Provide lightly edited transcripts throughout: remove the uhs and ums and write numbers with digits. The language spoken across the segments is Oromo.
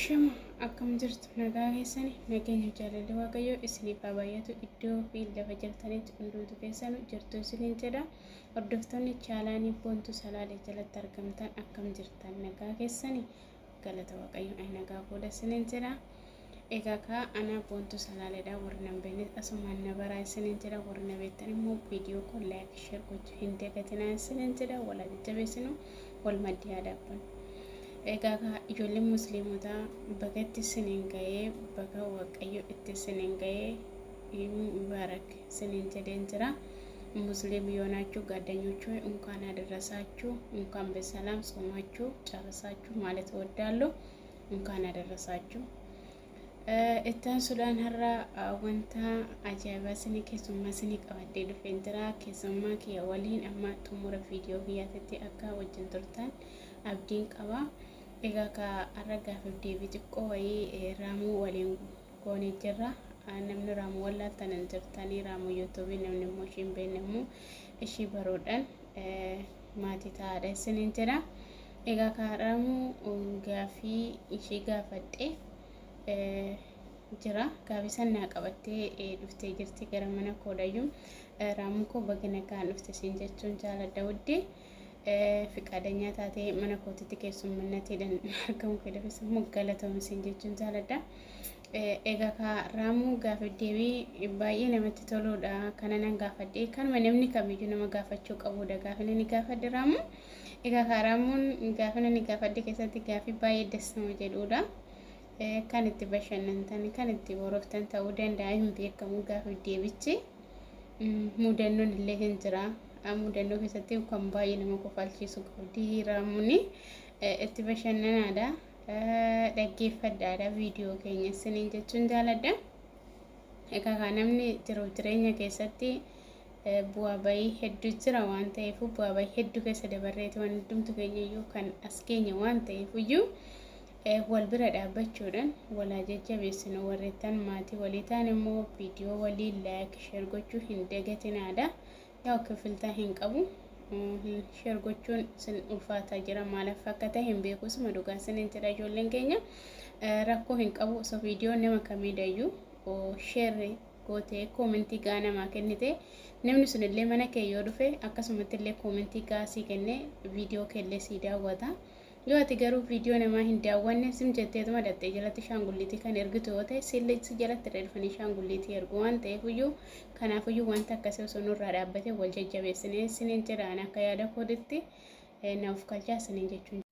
Ashama akkam jirtu nagaa keessanii nageenya jaalalli waaqayyo isiniif haa baay'atu iddoo fi lafa jirtanitti hundumtu keessanu jirtu isiniin jedha. Hordoftoonni chaanaanii Boontuu Salaalee jalatti argamtan akkam jirtan nagaa keessanii galata waaqayyo nagaa fuudha isiniin jedha. Egaa ana Boontuu Salaaleedha warra nan beekne asumaan na baraa isiniin jedha warra na beektan immoo viidiyoo kun laayik sheer gochuu hin dagatinaa isiniin jedha wal jajjabeessinu wal maddii dhaabbannu. Egaa ijoolleen musliimotaa bagatti siniin ga'ee baga waaqayyo itti siniin ga'ee mubarak siniin jedheen jira. ሙስሊም የሆናችሁ ጓደኞቼ እንኳን አደረሳችሁ እንኳን በሰላም ጾማችሁ ጨርሳችሁ ማለት እወዳለሁ። እንኳን አደረሳችሁ። እታን ሱዳን ሀራ ወንታ አጃይባ ስኒ ከሱማ ስኒ ቀባዴ ዱፌንትራ ከሱማ ከወሊን አማ ጡሙረ ቪዲዮ ቢያተቲ አካ ወጅን ቱርታን አብዲን ቀባ ኤጋካ አረጋፍ ዴቪድ ቆይ ራሙ ወሊን ኮኒ ጅራ namni raamu wallaaltan jirtanii raamu yuutuubii namni mooshin beennemu ishii baroodhaan maatii taa'aadha isiniin jedha. Egaa raamu gaafii ishii gaafadhe jira gaafii sannaa qabattee dhuftee jirti gara mana koodayyuu raamu koo bagina kaan dhufte siin jechuun jaaladha wuddee fiqaadanyaa taatee mana kootitti keessummannateedhaan argamu fedhafis immoo galatoomii siin jechuun jaaladha. Egaa raamu gaafaddeebii baay'ee namatti toluudha kana nan gaafadhe kanuma namni kamiyyuu nama gaafachuu qabudha gaafina ni gaafadhe raamu. Egaa raamuun gaafina ni gaafadhe keessatti gaafii baay'ee dasnama jedhuudha kan itti bashannantan kan itti boroftan ta'uu danda'a hin beekamu gaafaddeebichi mudannoon illee hin jira mudannoo keessatti kan baay'ee nama kofalchiisu qabdi raamuun itti bashannanaadha. Dhaggeeffadhaadha viidiyoo keenya isiniin jechuun jaaladha. Egaa namni jireenya keessatti bu'aa bayii hedduu jira waan ta'eef bu'aa bayii hedduu keessa dabarreeti waan hundumtu keenya iyyuu kan as keenya waan ta'eef iyyuu wal bira dhaabbachuudhaan wal jajjabeessinu warreettan maatii walii ta'an immoo viidiyoo walii laayik sheer gochuu hin dagatinaadha. Yaa kafiltaa hin qabu. Sheer gochuun sin ulfaataa jira maalaaf akka ta'e hin beeku suma dhugaa siniin jedha ijoolleen keenya rakkoo hin qabu osoo viidiyoo nama kamiidhayyuu sheer gootee koomentii gaa namaa kennite namni sun illee mana kee yoo dhufe akkasumatti illee koomentii gaa sii kennee viidiyoo keellee sii daawwata. Yoo ati garuu viidiyoo namaa hin daawwanne sim jetteetuma dhattee jalatti shaangulliitii kan ergitu yoo ta'e sillee si jalatti dhufanii shaangulliitii ergu waan ta'eef iyyuu kanaafiyyuu wanta akkasii osoo nurraa dhaabbatee wal jajjabeessinee isiniin jedhaan akka yaada kooditti naaf kalchaa isiniin jechuun.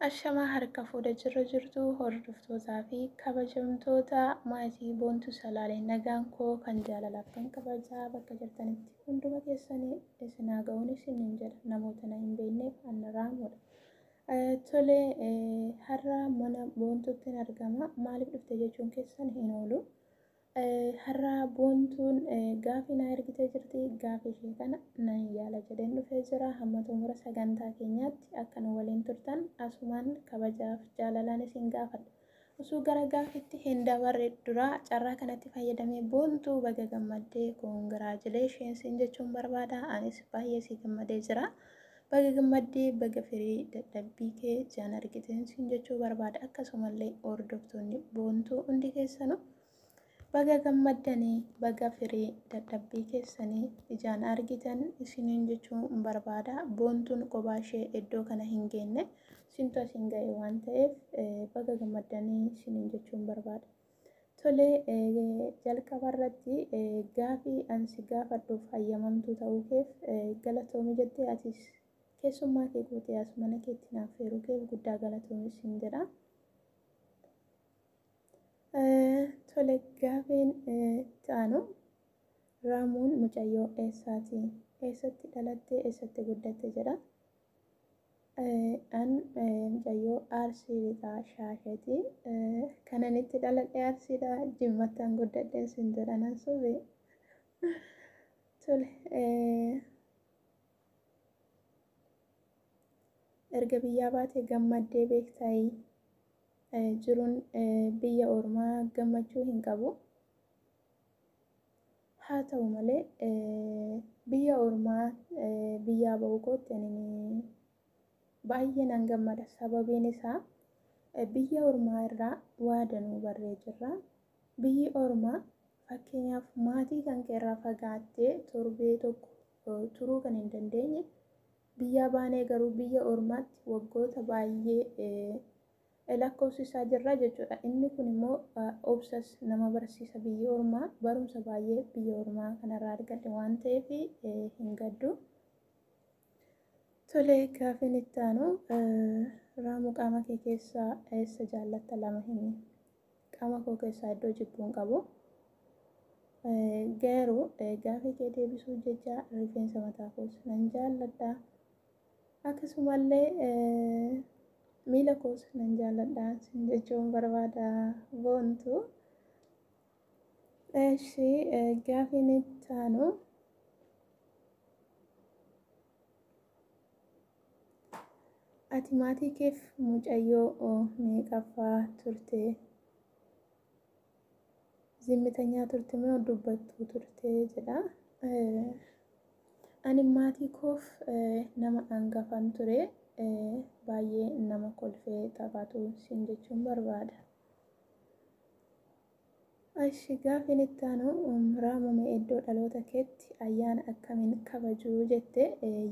Ashamaa harka fuudha jirtu hordoftootaa fi kabajamtoota maatii Boontuu Salaalee nagaan koo kan jaalalaaf kan kabajaa bakka jirtanitti hunduma keessanii isin haa ga'uun isiniin jedha namoota na hin beekneef anna raamudha. Tole har'a mana Boontuutti argama maaliif dhufte jechuun keessan hin oolu. Har'a Boontuun gaafii na ergitee jirti gaafii ishee kana nan yaala jedheen dhufee jira hamma xumura sagantaa keenyaatti akka nu waliin turtan asumaan kabajaaf jaalalaan isin gaafadha. Osoo gara gaafiitti hin dabarre dura carraa kanatti fayyadamee Boontuu baga gammaddee koongiraajileeshinii siin jechuun barbaada anis baay'ee si gammadee jira. Baga gammaddee baga firii dadhabbii kee jaan argiteen siin jechuu barbaada akkasumallee hordoftoonni Boontuu hundi keessanuu. Baga gammaddanii baga firii dadhabbii keessanii ijaan argitan isiniin jechuun barbaada. Boontuun kophaa ishee iddoo kana hin geenne sintu asin ga'e waan ta'eef baga gammaddanii isiniin jechuun barbaada. Tole jalqaba irratti gaafii ansi gaafadhuuf hayyamamtuu ta'uu keef galatoomi jettee atis keessummaa kee gootee as mana keetti naaf feeruu keef guddaa galatoomi isin jedha. Tole gaafiin taanu raamuun mucayyoo eessaati? Eessatti dhalattee eessatti guddatte jedha. An mucayyoo Arsii lixaa Shaasheeti. Kanan itti dhaladhe Arsiidha Jimmattaan guddadheen sin jedha nan sobe. Tole erga biyyaa baatee gammaddee beektaayii. Jiruun biyya ormaa gammachuu hin qabu. Haa ta'u malee biyya ormaa biyyaa ba'uu kootti ani baay'ee nan gammada. Sababiin isaa biyya ormaa irraa waa danuu barree jirra. Biyyi ormaa fakkeenyaaf maatii kan keerraa fagaattee torbee tokko turuu kan hin dandeenye biyya baanee garuu biyya ormaatti waggoota baay'ee lakkoofsisaa jirra jechuudha. Inni kun immoo obsas nama barsiisa. Biyya ormaa barumsa baay'ee biyya ormaa kanarraa argadhe waan ta'eef hin gaddu. Tole gaafiin itti aanu Raamuu qaama kee keessaa eessa jaallatta lama himi. Qaama koo keessaa iddoo jibbuun qabu. Garuu gaafii kee deebisuu jecha rifeensa mataa koos nan jaalladha. Akkasumallee miila koos nan jaalladha jechuun barbaada boontu. Gaafiin itti aanu ati maatii keef mucayyoo meeqaffaa turte? Zimmitanyaa turte moo dubbattuu turte jedha. Ani maatii koof nama hangafan ture. Baay'ee nama kolfee taphatu siin jechuun barbaada. Gaafiin itti aanu Raamuu iddoo dhaloota keetti ayyaana akkamiin kabajuu jette.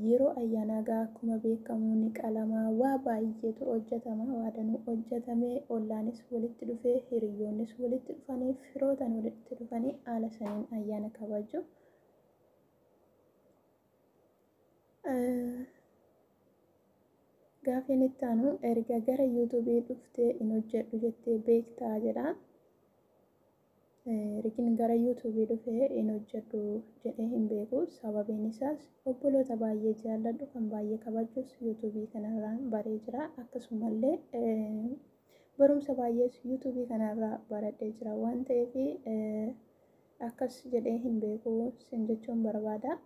Yeroo ayyaanaa gaa akkuma beekamu ni qalamaa, waa baay'eetu hojjetama. Waa danuu hojjetamee ollaanis walitti dhufee hiriyoonnis walitti dhufanii firootaan walitti dhufanii haala saniin ayyaana kabaju. Gaafiin itti aanu erga gara yuutuubii dhuftee hin hojjedhu jettee beektaa jedha. Ergin gara yuutuubii dhufee hin hojjedhu jedhee hin beeku. Sababiin isaas obboloota baay'ee jaalladhu kan baay'ee kabajus yuutuubii kanarraan baree jira. Akkasumallee barumsa baay'ees yuutuubii kanarraa baradhee jira waan ta'eef akkas jedhee hin beeku siin jechuun barbaada.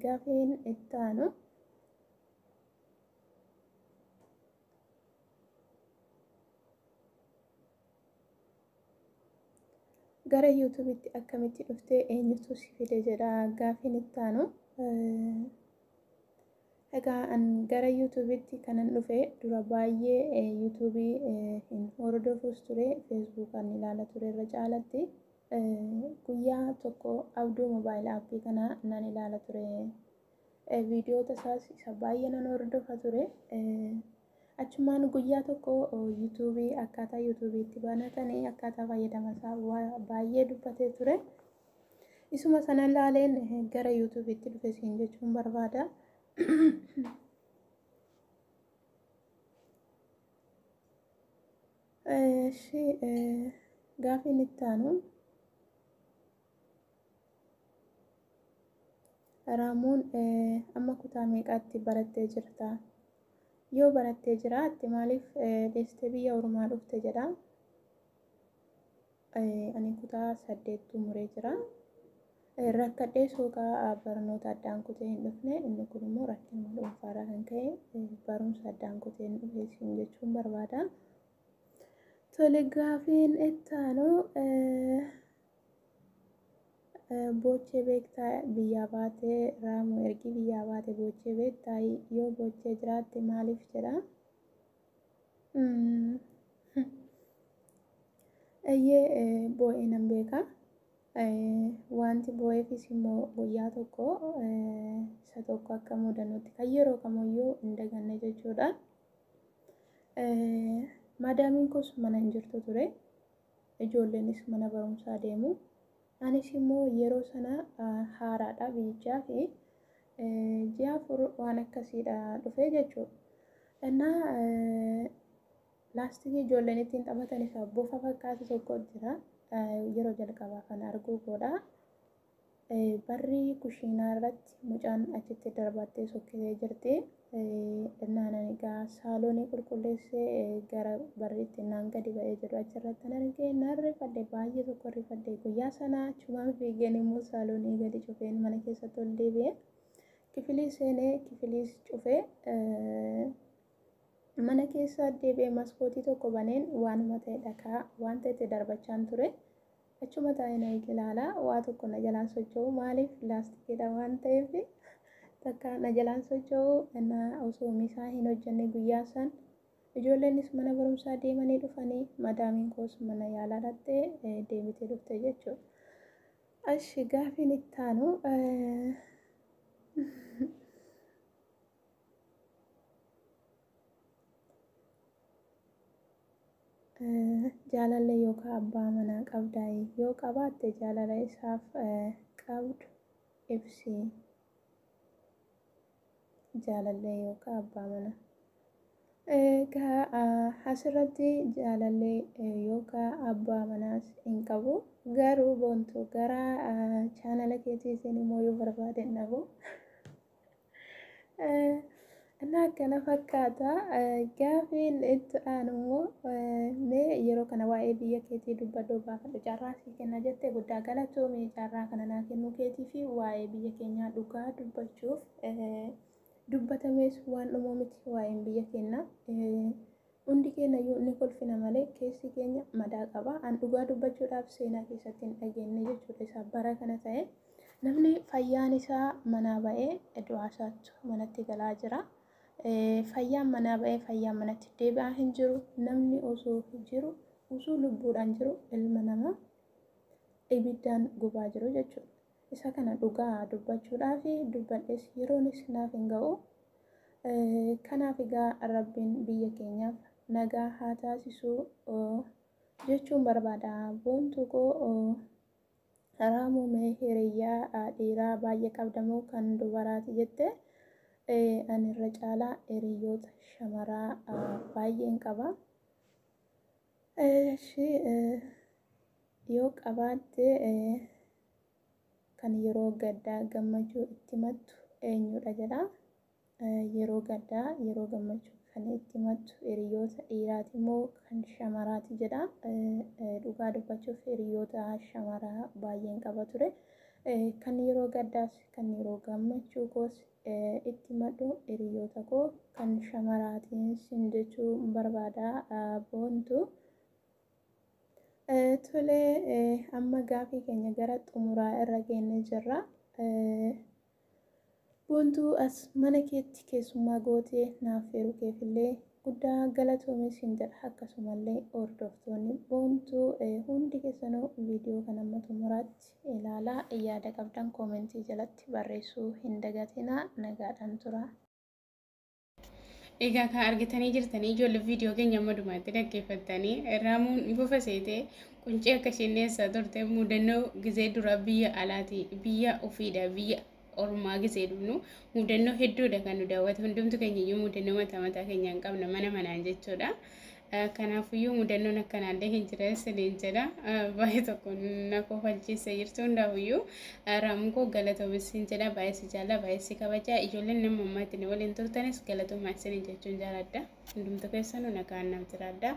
Gaafiin itti aanu gara yuutuubiitti akkamitti dhuftee eenyutu si fide jedha. Gaafiin itti aanu egaa an gara yuutuubiitti kanan dhufe dura baay'ee yuutuubii hin hordofus ture. Feesbuukaan ilaala ture irra caalatti. Guyyaa tokko abduu moobaayil aappii kana nan ilaala ture. Viidiyoota isaas isa baay'ee nan hordofa ture. Achumaan guyyaa tokko yuutuubii akkaataa yuutuubiitti banatanii akkaataa fayyadama isaa baay'ee dubbatee ture. Isuma sana ilaaleen gara yuutuubiitti dhufe siin jechuun barbaada. Gaafiin itti aanu Raamuun amma kutaa meeqaatti barattee jirta? Yoo barattee jiraatte maaliif deessitee biyya ormaa dhufte jedha. Ani kutaa 8 xumuree jira. Rakkadhee sookaa barnoota addaan kutee hin dhufne. Inni kun immoo rakkina dhuunfaadhaa kan ka'e barumsa addaan kutee hin dhufe siin jechuun barbaada. Tole gaafiin itti aanu boochee beektaa biyyaa baatee Raamuu ergi biyyaa baate boochee beektaa yoo boochee jiraatte maaliif jedha. Boo'ee nan beeka. Wanti boo'eefis immoo guyyaa tokko isa tokko akka mudannuutti kan yeroo kamiyyuu hin daganne jechuudha. Maadaamiin koos mana hin jirtu ture. Ijoolleenis mana barumsaa deemu. Anis immoo yeroo sana haaraadha biyyichaa fi ji'a 4 waan akkasiidha dhufe jechuudha. Innaa laastikii ijoolleen ittiin taphatan isaa bofa fakkaatu tokko jira. Yeroo jalqabaa kan arguu godha. Barri kushiinaa irratti mucaan achitti darbattee sokkitee jirti. Innaan egaa saaloonii qulqulleessee gara barriitti naan gadi ba'ee jiru achirratti argee naan rifadhe baay'ee tokko rifadhe. Guyyaa sana achumaan fiigeen immoo saaloonii gadi cufeen mana keessatti ol deebi'ee kifilii seenee kifiliis cufee mana keessa deebi'ee maskootii tokko baneen waanuma ta'e dhakaa waan ta'etti darbachaan ture. Achuma taa'ee na ilaala waa tokko na jalaan socho'u maaliif laastikiidha waan ta'eef takka na jalaan socho'u na osoo misaa hin hojjenne guyyaa san ijoolleenis mana barumsaa deemanii dhufanii madaamiin koos mana yaalaa dhattee deebitee dhufte jechuudha. Ashi gaafiin itti aanu jaalallee yookaan abbaa manaa qabdaa yoo qabaatte jaalala isaaf qabdu ibsi. Jaalallee yookaan abbaa manaa. Asirratti jaalallee yookaan abbaa manaas hin qabu. Garuu boontuu gara chaanala keetiitiin immoo yoo barbaade dhabu. Innaa akkana fakkaata. Gaafiin itti aanu immoo mee yeroo kana waa'ee biyya keetii dubbadhoo baafadhu carraa sii kenna jettee guddaa galatoomii carraa kana naa kennuu keetii fi waa'ee biyya keenyaa dhugaa dubbachuuf dubbatamees waan dhumoo miti waa'een biyya keenyaa. Hundi keenya ni kolfina malee keessi keenya madaa qaba. An dhugaa dubbachuudhaaf seenaa keessatti hin dhageenye jechuudha. Isaa bara kana ta'e namni fayyaan isaa manaa ba'ee du'aasaatu manatti galaa jira. Fayyaan manaa ba'ee fayyaan manatti deebi'aa hin jiru. Namni osoo jiru osoo lubbuudhaan jiru ilma namaa ibiddaan gubaa jiru jechuudha. Isa kana dhugaa dubbachuudhaaf dubbadhees yeroonis naaf hin ga'u. Kanaaf egaa rabbiin biyya keenyaaf nagaa haa taasisu jechuun barbaada. Boontuu koo raamuu hiriyyaa dhiiraa baay'ee qabdamoo kan dubaraati jette ani irra caalaa hiriyoota shamaraa baay'een qaba. Yoo qabaatte kan yeroo gaddaa gammachuu itti mattu eenyudha jedha. Yeroo gaddaa yeroo gammachuu kan itti mattu hiriyoota dhiiraati moo kan shamaraati jedha. Dhugaa dubbachuuf hiriyoota shamaraa baay'een qaba ture. Kan yeroo gaddaas kan yeroo gammachuu koos itti maddu hiriyoota koo kan shamaraatiin sin jechuu barbaada boontu. Tolee amma gaafii keenya gara xumuraa irra geenne jirra. Boontuu as mana keetti keessummaa gootee naaf eeruu keefillee guddaa galatoomi siin jedha. Akkasumallee hordoftoonni boontuu hundi keessanuu viidiyoo kana amma xumuraatti ilaalaa yaada qabdan koomentii jalatti barreessuu hin dagatinaa. Nagaadhaan tura. Egaa kan argitanii jirtanii ijoollee viidiyoo keenya ammadumaatti dhaggeeffattanii raamuun bofa seetee quncee akka isheen dhiyeessaa turte mudannoo gizee dura biyya alaati biyya ofiidha biyya ormaa gisee dhufnu mudannoo hedduudha kan nu daawwatu hundumtu keenya iyyuu mudannoo mataa mataa keenyaan qabna mana manaan jechuudha. Kanaafiyyuu mudannoon akkanaallee hin jiran siniin jedha. Baay'ee tokko na kofalchiisee jirtu hundaafiyyuu raamuun koo galatoomis hin jedha. Baay'ee si jaalla baay'ee si kabaja. Ijoolleen nama ammaatti waliin turtanis galatoomaa isiniin jechuun jaaladha. Hundumtu keessanuu nagaan naaf jiraadha.